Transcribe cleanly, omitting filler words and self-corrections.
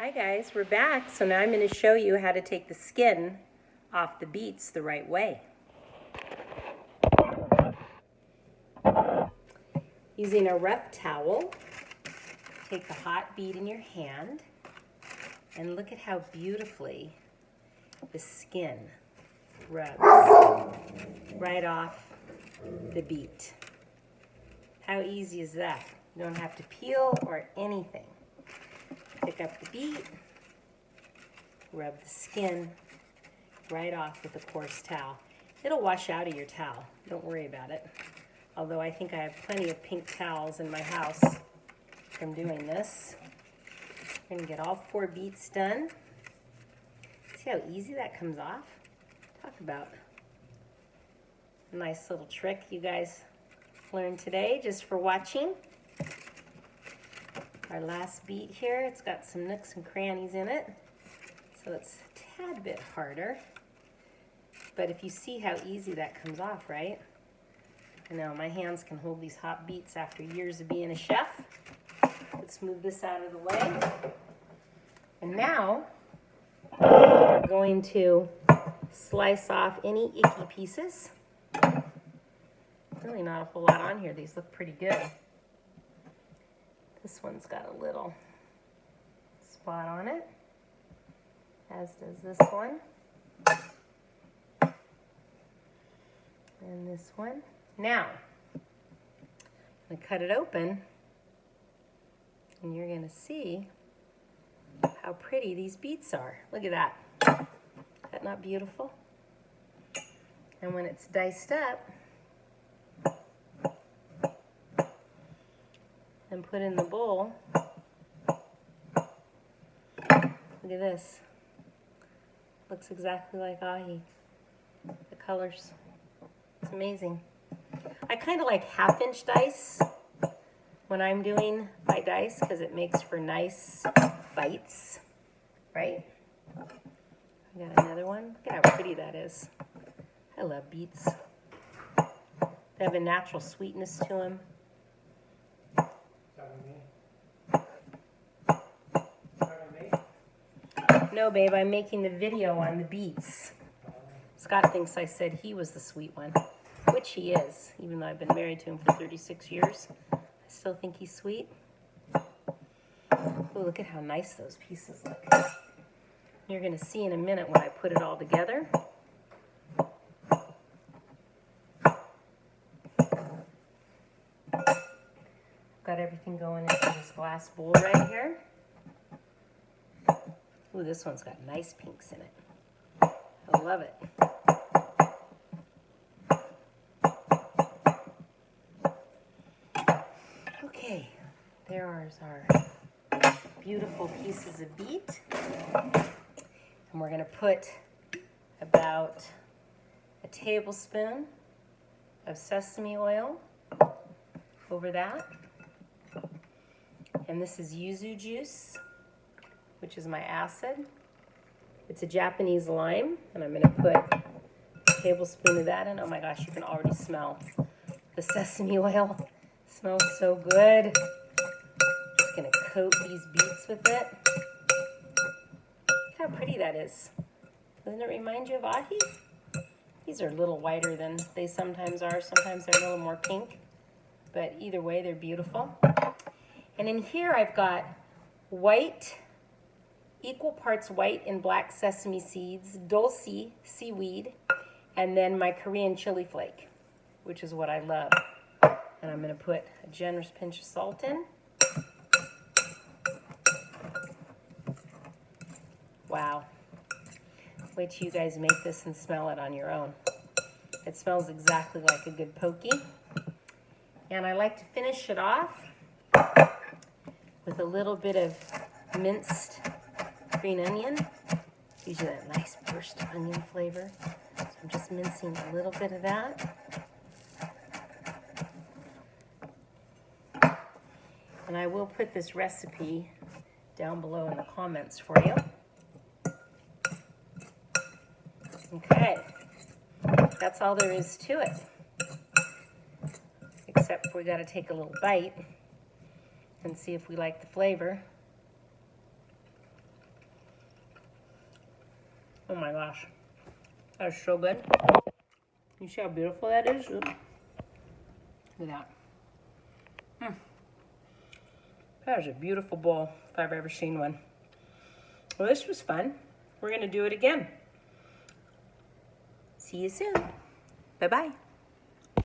Hi guys, we're back. So now I'm going to show you how to take the skin off the beets the right way. Using a rough towel, take the hot beet in your hand and look at how beautifully the skin rubs right off the beet. How easy is that? You don't have to peel or anything. Pick up the beet, rub the skin right off with a coarse towel. It'll wash out of your towel. Don't worry about it. Although I think I have plenty of pink towels in my house from doing this. I'm going to get all 4 beets done. See how easy that comes off? Talk about a nice little trick you guys learned today just for watching. Our last beet here, it's got some nooks and crannies in it, so it's a tad bit harder. But if you see how easy that comes off, right? I know my hands can hold these hot beets after years of being a chef. Let's move this out of the way. And now we're going to slice off any icky pieces. Really not a whole lot on here. These look pretty good. This one's got a little spot on it, as does this one. And this one. Now, I'm going to cut it open, and you're going to see how pretty these beets are. Look at that. Is that not beautiful? And when it's diced up and put in the bowl, look at this. Looks exactly like ahi. The colors. It's amazing. I kind of like 1/2-inch dice when I'm doing my dice because it makes for nice bites, right? I got another one. Look at how pretty that is. I love beets. They have a natural sweetness to them. No, babe, I'm making the video on the beets. Scott thinks I said he was the sweet one, which he is, even though I've been married to him for 36 years. I still think he's sweet. Oh, look at how nice those pieces look. You're going to see in a minute when I put it all together. Got everything going into this glass bowl right here. Ooh, this one's got nice pinks in it. I love it. Okay, there are our beautiful pieces of beet. And we're going to put about a tablespoon of sesame oil over that. And this is yuzu juice, which is my acid. It's a Japanese lime, and I'm going to put a tablespoon of that in. Oh my gosh, you can already smell the sesame oil. It smells so good. Just going to coat these beets with it. Look how pretty that is. Doesn't it remind you of ahi? These are a little whiter than they sometimes are. Sometimes they're a little more pink. But either way, they're beautiful. And in here I've got white, equal parts white and black sesame seeds, dulce seaweed, and then my Korean chili flake, which is what I love. And I'm going to put a generous pinch of salt in. Wow. Wait till you guys make this and smell it on your own. It smells exactly like a good poke. And I like to finish it off with a little bit of minced green onion. Gives you that nice burst of onion flavor. So I'm just mincing a little bit of that. And I will put this recipe down below in the comments for you. Okay, that's all there is to it. Except we got to take a little bite and see if we like the flavor. Oh my gosh. That is so good. You see how beautiful that is? Look at that. That is a beautiful bowl if I've ever seen one. Well, this was fun. We're going to do it again. See you soon. Bye-bye.